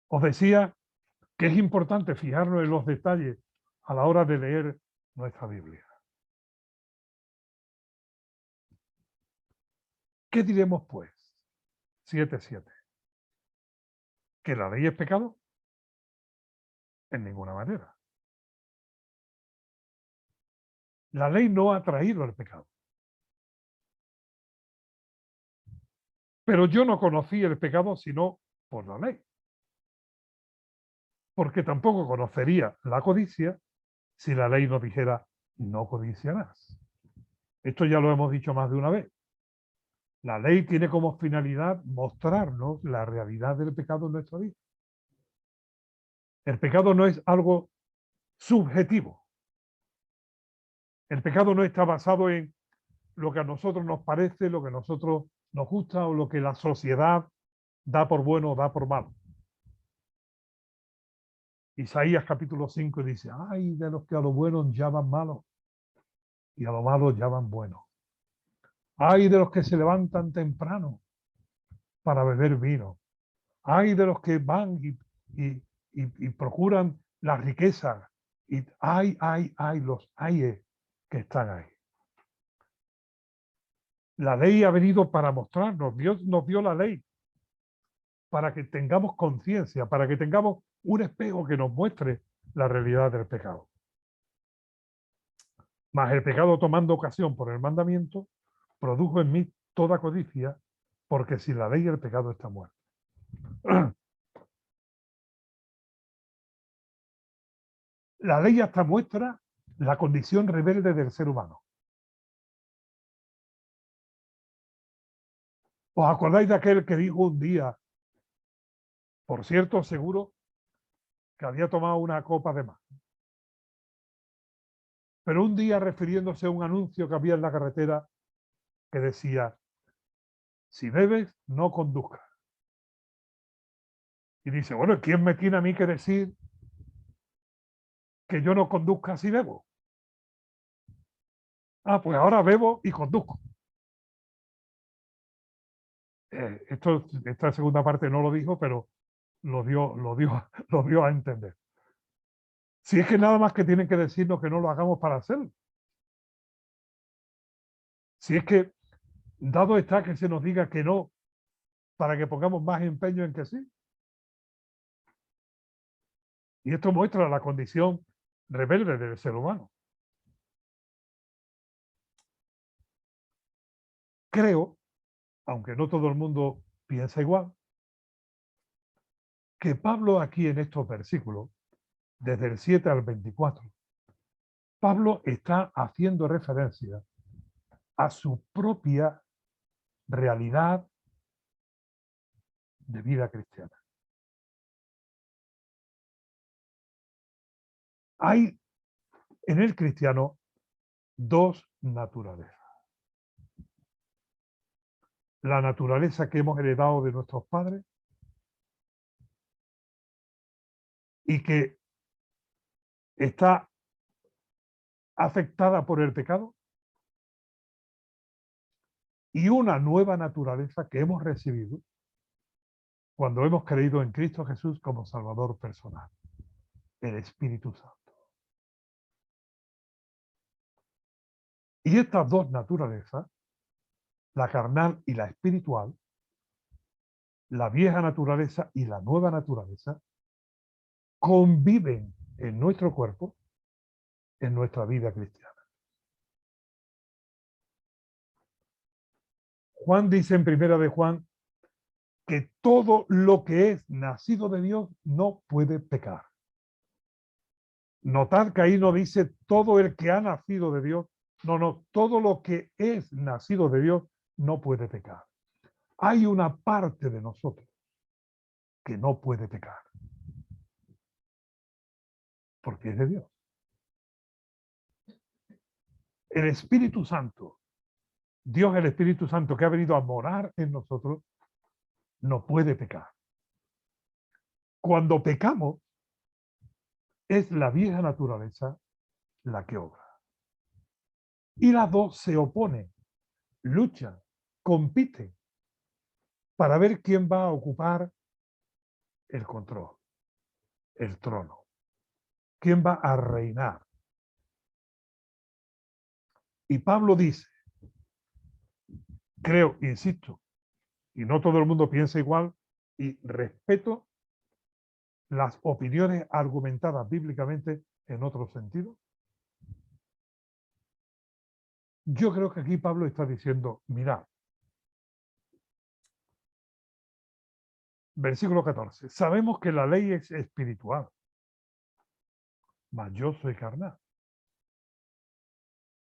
Os decía que es importante fijarnos en los detalles a la hora de leer nuestra Biblia. ¿Qué diremos pues? 7:7. ¿Que la ley es pecado? En ninguna manera. La ley no ha traído el pecado. Pero yo no conocí el pecado sino por la ley. Porque tampoco conocería la codicia si la ley nos dijera no codiciarás. Esto ya lo hemos dicho más de una vez. La ley tiene como finalidad mostrarnos la realidad del pecado en nuestra vida. El pecado no es algo subjetivo. El pecado no está basado en lo que a nosotros nos parece, lo que a nosotros nos gusta o lo que la sociedad da por bueno o da por malo. Isaías capítulo 5 dice, ay de los que a lo bueno llaman malo y a lo malo llaman bueno. Ay de los que se levantan temprano para beber vino. Ay de los que van y procuran la riqueza. Y ay, los ayes que están ahí. La ley ha venido para mostrarnos. Dios nos dio la ley para que tengamos conciencia, para que tengamos un espejo que nos muestre la realidad del pecado. Mas el pecado, tomando ocasión por el mandamiento, produjo en mí toda codicia, porque sin la ley el pecado está muerto. La ley hasta muestra la condición rebelde del ser humano. ¿Os acordáis de aquel que dijo un día, por cierto, seguro que había tomado una copa de más? Pero un día refiriéndose a un anuncio que había en la carretera que decía, si bebes, no conduzcas. Y dice, bueno, ¿quién me tiene a mí que decir que yo no conduzca si bebo? Ah, pues ahora bebo y conduzco. Esta segunda parte no lo dijo, pero lo dio a entender. Si es que nada más que tienen que decirnos que no lo hagamos para hacerlo. Si es que dado está que se nos diga que no, para que pongamos más empeño en que sí. Y esto muestra la condición rebelde del ser humano. Creo, aunque no todo el mundo piensa igual, que Pablo aquí en estos versículos, desde el 7 al 24, Pablo está haciendo referencia a su propia realidad de vida cristiana. Hay en el cristiano dos naturalezas. La naturaleza que hemos heredado de nuestros padres y que está afectada por el pecado, y una nueva naturaleza que hemos recibido cuando hemos creído en Cristo Jesús como Salvador personal, el Espíritu Santo. Y estas dos naturalezas, la carnal y la espiritual, la vieja naturaleza y la nueva naturaleza, conviven en nuestro cuerpo, en nuestra vida cristiana. Juan dice en primera de Juan que todo lo que es nacido de Dios no puede pecar. Notad que ahí no dice todo el que ha nacido de Dios. No, todo lo que es nacido de Dios no puede pecar. Hay una parte de nosotros que no puede pecar. Porque es de Dios. El Espíritu Santo, Dios el Espíritu Santo que ha venido a morar en nosotros, no puede pecar. Cuando pecamos, es la vieja naturaleza la que obra. Y las dos se oponen, luchan, compiten para ver quién va a ocupar el control, el trono, quién va a reinar. Y Pablo dice, creo, insisto, y no todo el mundo piensa igual, y respeto las opiniones argumentadas bíblicamente en otro sentido. Yo creo que aquí Pablo está diciendo, mirad, versículo 14, sabemos que la ley es espiritual, mas yo soy carnal.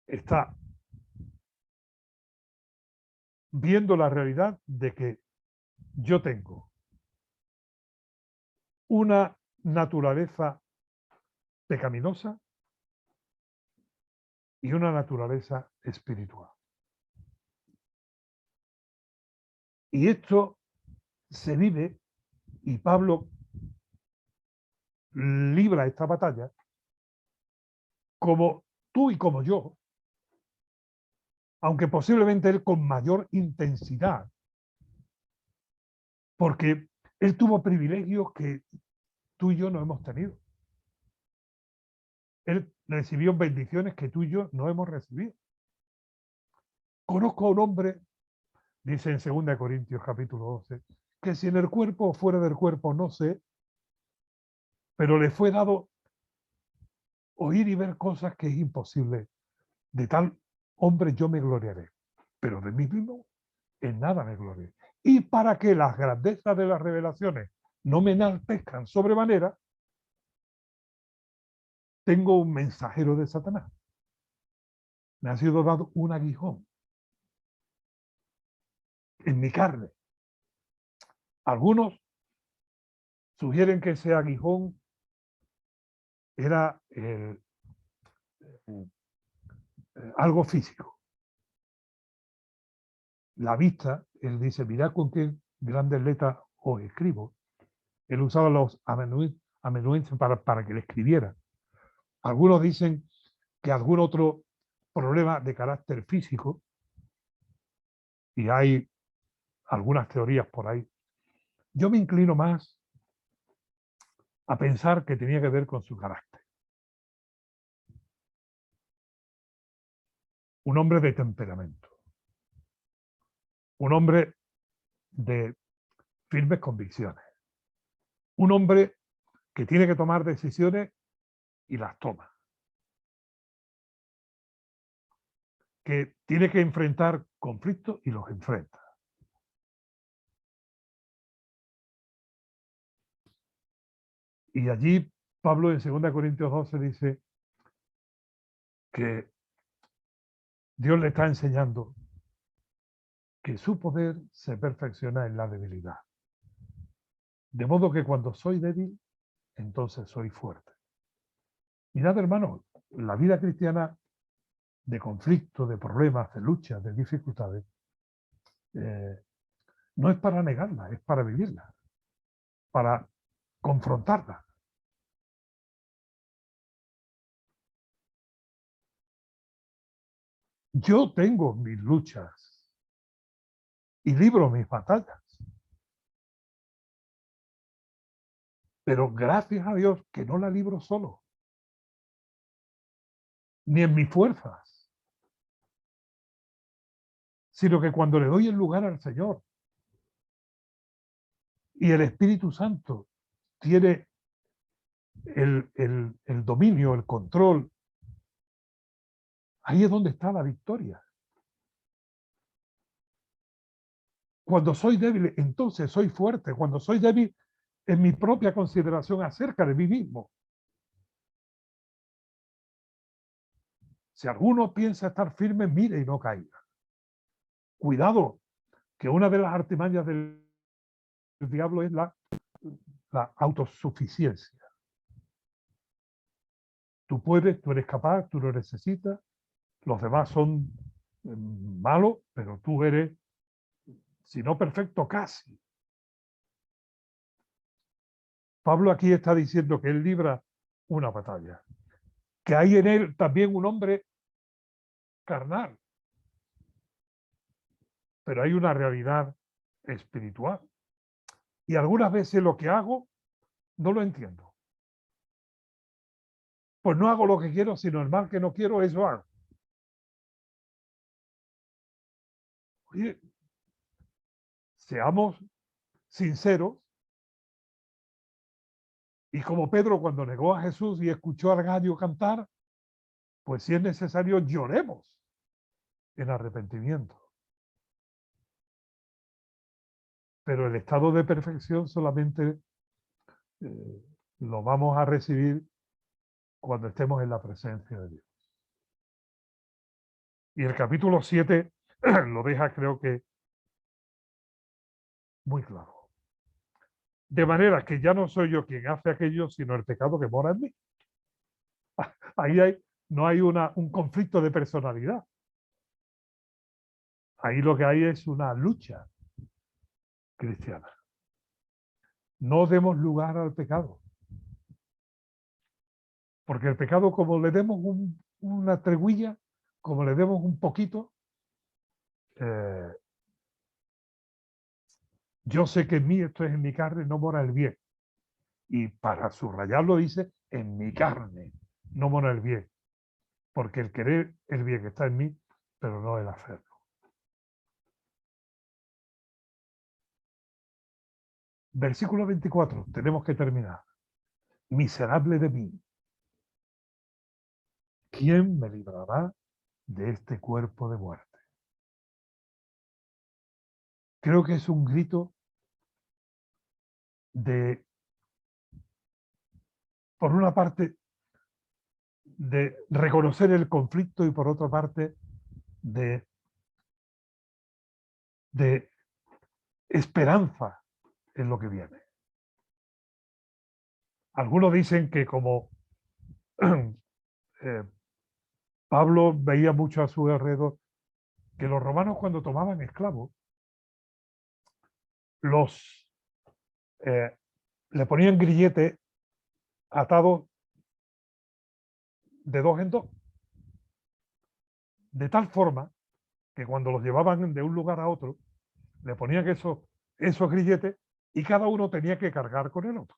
Está viendo la realidad de que yo tengo una naturaleza pecaminosa y una naturaleza espiritual. Y esto se vive, y Pablo libra esta batalla como tú y como yo, aunque posiblemente él con mayor intensidad, porque él tuvo privilegios que tú y yo no hemos tenido. Él recibió bendiciones que tú y yo no hemos recibido. Conozco a un hombre, dice en 2 Corintios capítulo 12, que si en el cuerpo o fuera del cuerpo no sé, pero le fue dado oír y ver cosas que es imposible. De tal hombre yo me gloriaré, pero de mí mismo en nada me gloriaré. Y para que las grandezas de las revelaciones no me enaltezcan sobremanera, tengo un mensajero de Satanás. Me ha sido dado un aguijón en mi carne. Algunos sugieren que ese aguijón era algo físico. La vista, él dice, mirad con qué grandes letras os escribo. Él usaba los amanuenses para que le escribiera. Algunos dicen que algún otro problema de carácter físico, y hay algunas teorías por ahí. Yo me inclino más a pensar que tenía que ver con su carácter. Un hombre de temperamento, un hombre de firmes convicciones, un hombre que tiene que tomar decisiones y las toma, que tiene que enfrentar conflictos y los enfrenta. Y allí Pablo en 2 Corintios 12 dice que Dios le está enseñando que su poder se perfecciona en la debilidad. De modo que cuando soy débil, entonces soy fuerte. Mirad, hermanos, la vida cristiana de conflicto, de problemas, de luchas, de dificultades, no es para negarla, es para vivirla, para confrontarla. Yo tengo mis luchas y libro mis batallas, pero gracias a Dios que no la libro solo, ni en mis fuerzas, sino que cuando le doy el lugar al Señor y el Espíritu Santo tiene el dominio, el control, ahí es donde está la victoria. Cuando soy débil, entonces soy fuerte. Cuando soy débil, en mi propia consideración acerca de mí mismo. Si alguno piensa estar firme, mire y no caiga. Cuidado, que una de las artimañas del diablo es la autosuficiencia. Tú puedes, tú eres capaz, tú lo necesitas, los demás son malos, pero tú eres, si no perfecto, casi. Pablo aquí está diciendo que él libra una batalla, que hay en él también un hombre carnal, pero hay una realidad espiritual. Y algunas veces lo que hago no lo entiendo. Pues no hago lo que quiero, sino el mal que no quiero, eso hago. Oye, seamos sinceros, y como Pedro cuando negó a Jesús y escuchó al gallo cantar, pues si es necesario lloremos en arrepentimiento. Pero el estado de perfección solamente lo vamos a recibir cuando estemos en la presencia de Dios. Y el capítulo 7 lo deja, creo que, muy claro. De manera que ya no soy yo quien hace aquello, sino el pecado que mora en mí. Ahí no hay un conflicto de personalidad. Ahí lo que hay es una lucha cristiana. No demos lugar al pecado. Porque el pecado, como le demos una treguilla, como le demos un poquito, yo sé que en mí, esto es en mi carne, no mora el bien. Y para subrayarlo dice, en mi carne no mora el bien. Porque el querer el bien está en mí, pero no el hacerlo. Versículo 24, tenemos que terminar. Miserable de mí, ¿quién me librará de este cuerpo de muerte? Creo que es un grito de, por una parte, de reconocer el conflicto y por otra parte, de esperanza en lo que viene. Algunos dicen que como Pablo veía mucho a su alrededor, que los romanos cuando tomaban esclavos, los le ponían grilletes atados de dos en dos, de tal forma que cuando los llevaban de un lugar a otro, le ponían esos grilletes y cada uno tenía que cargar con el otro.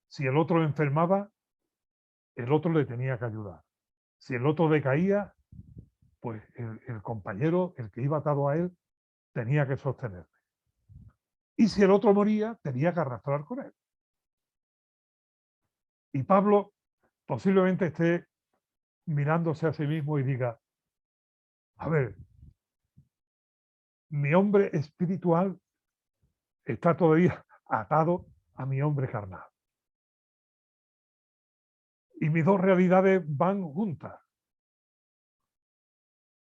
Si el otro enfermaba, el otro le tenía que ayudar. Si el otro decaía, pues el compañero, el que iba atado a él, tenía que sostenerle. Y si el otro moría, tenía que arrastrar con él. Y Pablo posiblemente esté mirándose a sí mismo y diga, a ver, mi hombre espiritual está todavía atado a mi hombre carnal. Y mis dos realidades van juntas.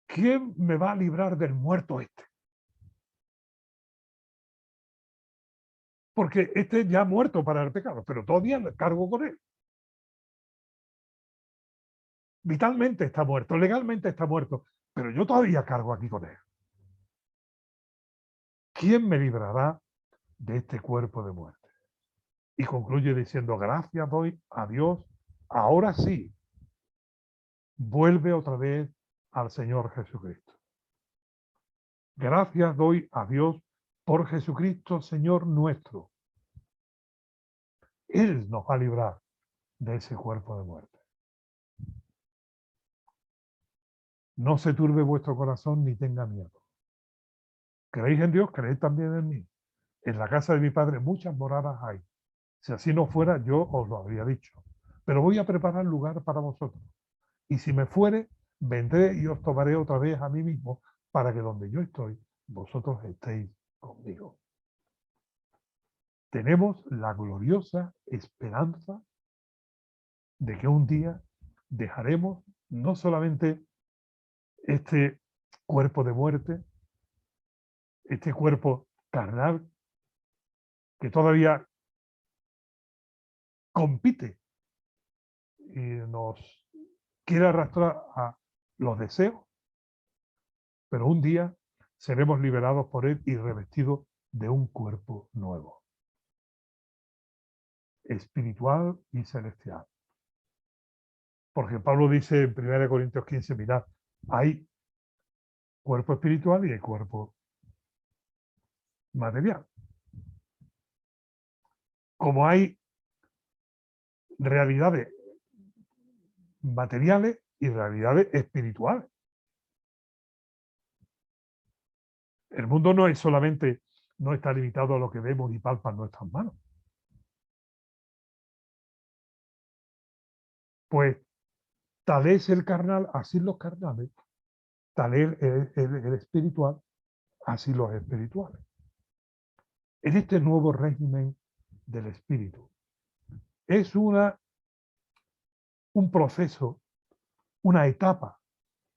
¿Quién me va a librar del muerto este? Porque este ya ha muerto para el pecado, pero todavía cargo con él. Vitalmente está muerto, legalmente está muerto, pero yo todavía cargo aquí con él. ¿Quién me librará de este cuerpo de muerte? Y concluye diciendo, gracias doy a Dios, ahora sí, vuelve otra vez al Señor Jesucristo. Gracias doy a Dios por Jesucristo, Señor nuestro. Él nos va a librar de ese cuerpo de muerte. No se turbe vuestro corazón ni tenga miedo. ¿Creéis en Dios? Creéis también en mí. En la casa de mi Padre muchas moradas hay. Si así no fuera, yo os lo habría dicho. Pero voy a preparar lugar para vosotros. Y si me fuere, vendré y os tomaré otra vez a mí mismo, para que donde yo estoy, vosotros estéis conmigo. Tenemos la gloriosa esperanza de que un día dejaremos no solamente este cuerpo de muerte, este cuerpo carnal que todavía compite y nos quiere arrastrar a los deseos, pero un día seremos liberados por él y revestidos de un cuerpo nuevo, espiritual y celestial. Porque Pablo dice en 1 Corintios 15, mirad, hay cuerpo espiritual y hay cuerpo material. Como hay realidades materiales y realidades espirituales. El mundo no es solamente, no está limitado a lo que vemos y palpan nuestras manos. Pues tal es el carnal, así los carnales, tal es el espiritual, así los espirituales. En este nuevo régimen del espíritu es un proceso, una etapa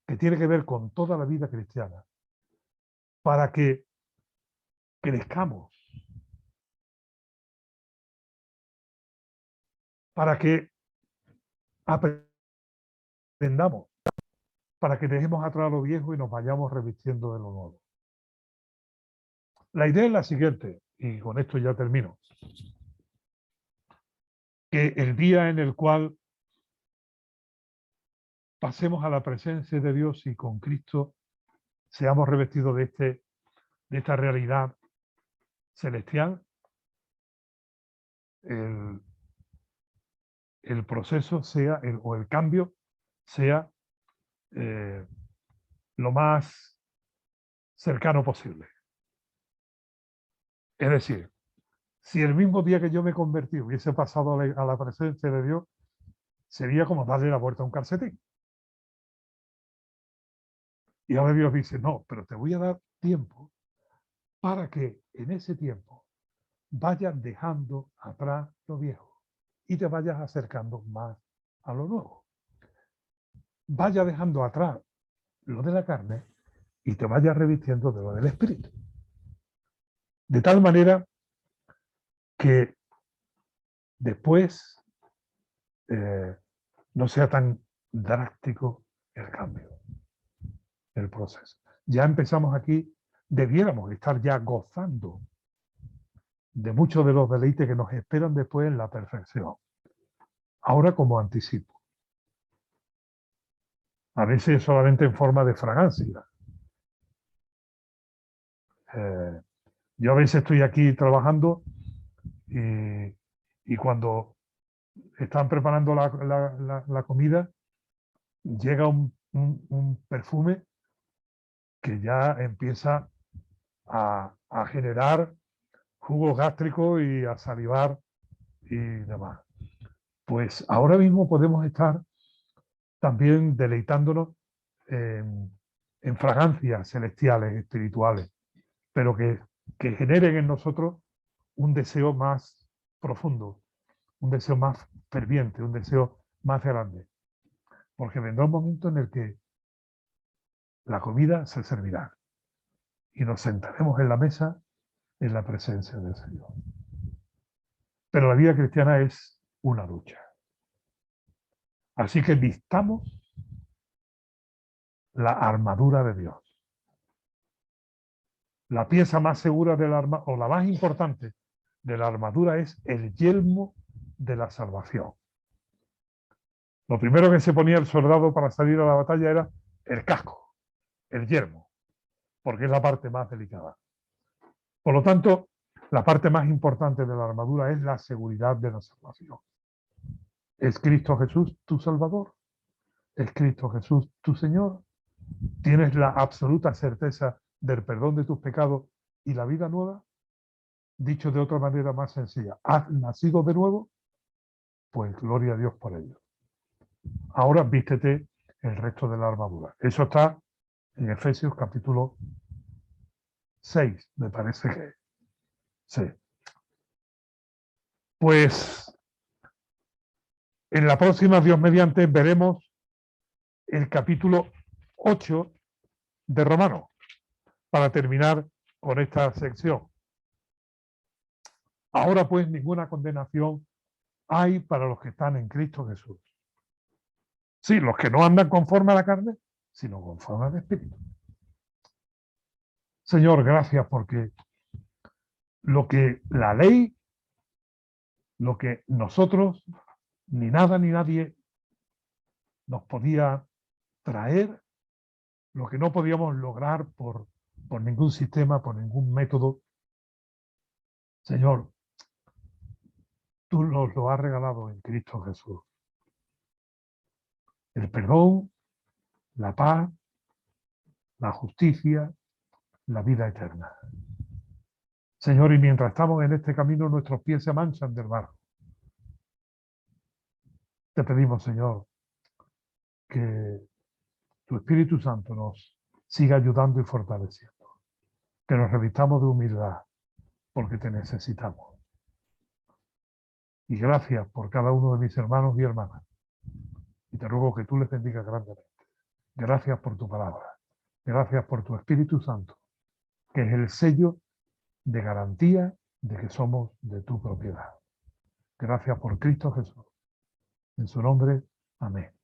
que tiene que ver con toda la vida cristiana para que crezcamos, para que aprendamos, para que dejemos atrás lo viejo y nos vayamos revistiendo de lo nuevo. La idea es la siguiente, y con esto ya termino, que el día en el cual pasemos a la presencia de Dios y con Cristo seamos revestidos de esta realidad celestial, el proceso sea, o el cambio sea lo más cercano posible. Es decir, si el mismo día que yo me convertí hubiese pasado a la presencia de Dios, sería como darle la vuelta a un calcetín. Y ahora Dios dice, no, pero te voy a dar tiempo para que en ese tiempo vayas dejando atrás lo viejo y te vayas acercando más a lo nuevo. Vaya dejando atrás lo de la carne y te vayas revistiendo de lo del espíritu. De tal manera que después no sea tan drástico el cambio, el proceso. Ya empezamos aquí, debiéramos estar ya gozando de muchos de los deleites que nos esperan después en la perfección. Ahora como anticipo. A veces solamente en forma de fragancia. Yo a veces estoy aquí trabajando y cuando están preparando la comida, llega un perfume que ya empieza a generar jugos gástricos y a salivar y demás. Pues ahora mismo podemos estar también deleitándonos en fragancias celestiales, espirituales, pero que generen en nosotros un deseo más profundo, un deseo más ferviente, un deseo más grande. Porque vendrá un momento en el que la comida se servirá y nos sentaremos en la mesa en la presencia del Señor. Pero la vida cristiana es una lucha. Así que vistamos la armadura de Dios. La pieza más segura de la armadura, o la más importante de la armadura, es el yelmo de la salvación. Lo primero que se ponía el soldado para salir a la batalla era el casco, el yelmo, porque es la parte más delicada. Por lo tanto, la parte más importante de la armadura es la seguridad de la salvación. ¿Es Cristo Jesús tu Salvador? ¿Es Cristo Jesús tu Señor? ¿Tienes la absoluta certeza del perdón de tus pecados y la vida nueva? Dicho de otra manera más sencilla, ¿has nacido de nuevo? Pues gloria a Dios por ello. Ahora vístete el resto de la armadura. Eso está en Efesios capítulo 6, me parece que sí. Pues en la próxima, Dios mediante, veremos el capítulo 8 de Romanos para terminar con esta sección. Ahora pues ninguna condenación hay para los que están en Cristo Jesús. Sí, los que no andan conforme a la carne, sino conforme al Espíritu. Señor, gracias porque lo que la ley, lo que nosotros, ni nada ni nadie nos podía traer lo que no podíamos lograr por ningún sistema, por ningún método. Señor, tú nos lo has regalado en Cristo Jesús. El perdón, la paz, la justicia, la vida eterna. Señor, y mientras estamos en este camino, nuestros pies se manchan del barro. Te pedimos, Señor, que tu Espíritu Santo nos siga ayudando y fortaleciendo. Que nos revistamos de humildad, porque te necesitamos. Y gracias por cada uno de mis hermanos y hermanas. Y te ruego que tú les bendigas grandemente. Gracias por tu palabra. Gracias por tu Espíritu Santo, que es el sello de garantía de que somos de tu propiedad. Gracias por Cristo Jesús. En su nombre, amén.